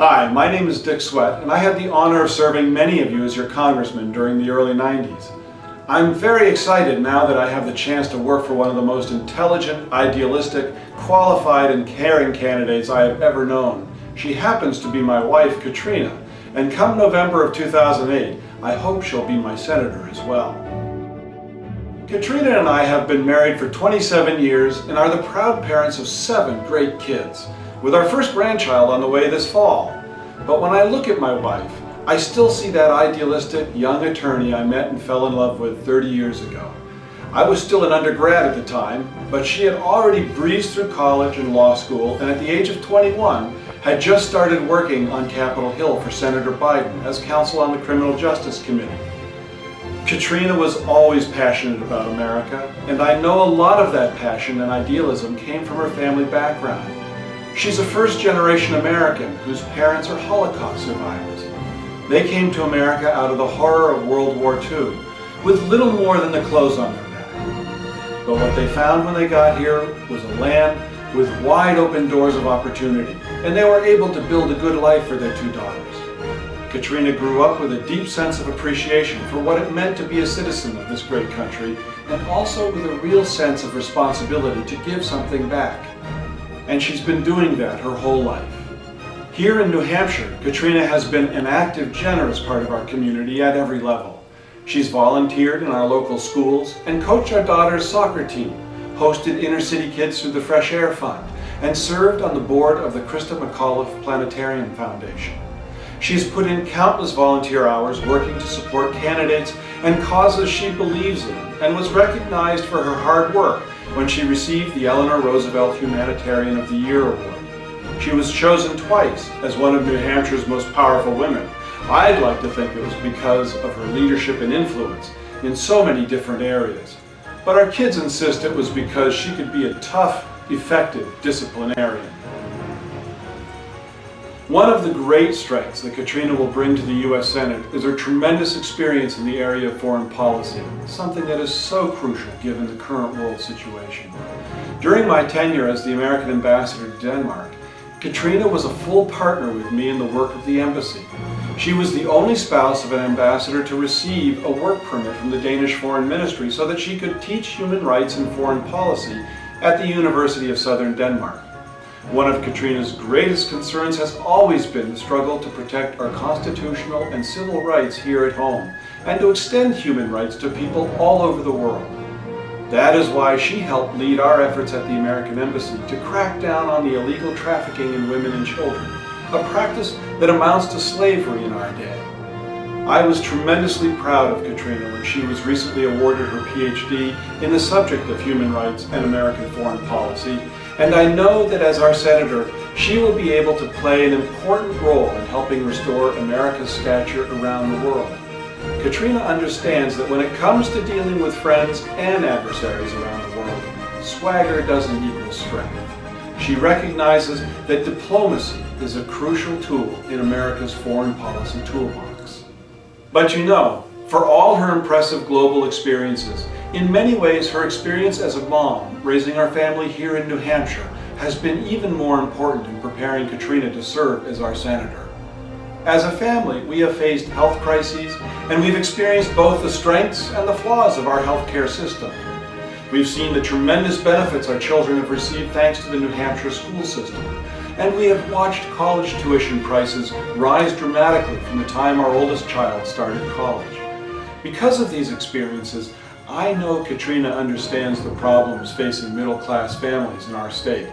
Hi, my name is Dick Sweat, and I had the honor of serving many of you as your congressman during the early 90s. I'm very excited now that I have the chance to work for one of the most intelligent, idealistic, qualified, and caring candidates I have ever known. She happens to be my wife, Katrina, and come November of 2008, I hope she'll be my senator as well. Katrina and I have been married for 27 years and are the proud parents of 7 great kids, with our first grandchild on the way this fall. But when I look at my wife, I still see that idealistic young attorney I met and fell in love with 30 years ago. I was still an undergrad at the time, but she had already breezed through college and law school, and at the age of 21, had just started working on Capitol Hill for Senator Biden as counsel on the Criminal Justice Committee. Katrina was always passionate about America, and I know a lot of that passion and idealism came from her family background. She's a first-generation American whose parents are Holocaust survivors. They came to America out of the horror of World War II, with little more than the clothes on their back. But what they found when they got here was a land with wide open doors of opportunity, and they were able to build a good life for their 2 daughters. Katrina grew up with a deep sense of appreciation for what it meant to be a citizen of this great country, and also with a real sense of responsibility to give something back. And she's been doing that her whole life. Here in New Hampshire, Katrina has been an active, generous part of our community at every level. She's volunteered in our local schools and coached our daughter's soccer team, hosted inner-city kids through the Fresh Air Fund, and served on the board of the Christa McAuliffe Planetarium Foundation. She's put in countless volunteer hours working to support candidates and causes she believes in, and was recognized for her hard work when she received the Eleanor Roosevelt Humanitarian of the Year Award. She was chosen twice as one of New Hampshire's most powerful women. I'd like to think it was because of her leadership and influence in so many different areas. But our kids insist it was because she could be a tough, effective disciplinarian. One of the great strengths that Katrina will bring to the U.S. Senate is her tremendous experience in the area of foreign policy, something that is so crucial given the current world situation. During my tenure as the American ambassador to Denmark, Katrina was a full partner with me in the work of the embassy. She was the only spouse of an ambassador to receive a work permit from the Danish Foreign Ministry so that she could teach human rights and foreign policy at the University of Southern Denmark. One of Katrina's greatest concerns has always been the struggle to protect our constitutional and civil rights here at home, and to extend human rights to people all over the world. That is why she helped lead our efforts at the American Embassy to crack down on the illegal trafficking in women and children, a practice that amounts to slavery in our day. I was tremendously proud of Katrina when she was recently awarded her PhD in the subject of human rights and American foreign policy, and I know that as our senator, she will be able to play an important role in helping restore America's stature around the world. Katrina understands that when it comes to dealing with friends and adversaries around the world, swagger doesn't equal strength. She recognizes that diplomacy is a crucial tool in America's foreign policy toolbox. But you know, for all her impressive global experiences, in many ways her experience as a mom raising our family here in New Hampshire has been even more important in preparing Katrina to serve as our senator. As a family, we have faced health crises, and we've experienced both the strengths and the flaws of our healthcare system. We've seen the tremendous benefits our children have received thanks to the New Hampshire school system, and we have watched college tuition prices rise dramatically from the time our oldest child started college. Because of these experiences, I know Katrina understands the problems facing middle-class families in our state.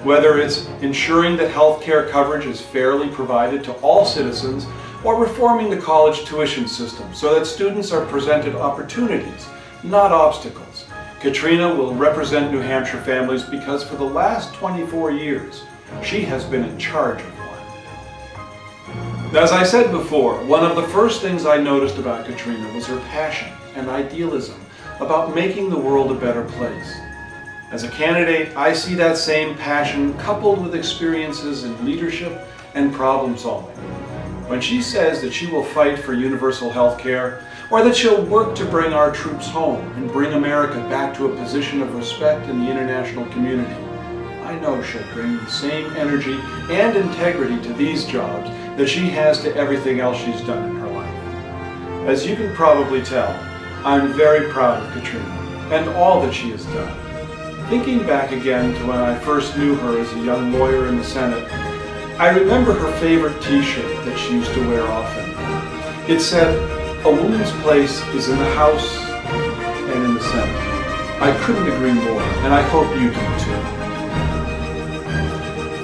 Whether it's ensuring that health care coverage is fairly provided to all citizens, or reforming the college tuition system so that students are presented opportunities, not obstacles. Katrina will represent New Hampshire families because for the last 24 years, she has been in charge of one. As I said before, one of the first things I noticed about Katrina was her passion and idealism about making the world a better place. As a candidate, I see that same passion coupled with experiences in leadership and problem solving. When she says that she will fight for universal health care, or that she'll work to bring our troops home and bring America back to a position of respect in the international community, I know she'll bring the same energy and integrity to these jobs that she has to everything else she's done in her life. As you can probably tell, I'm very proud of Katrina and all that she has done. Thinking back again to when I first knew her as a young lawyer in the Senate, I remember her favorite t-shirt that she used to wear often. It said, "A woman's place is in the House and in the Senate." I couldn't agree more, and I hope you do too.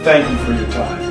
Thank you for your time.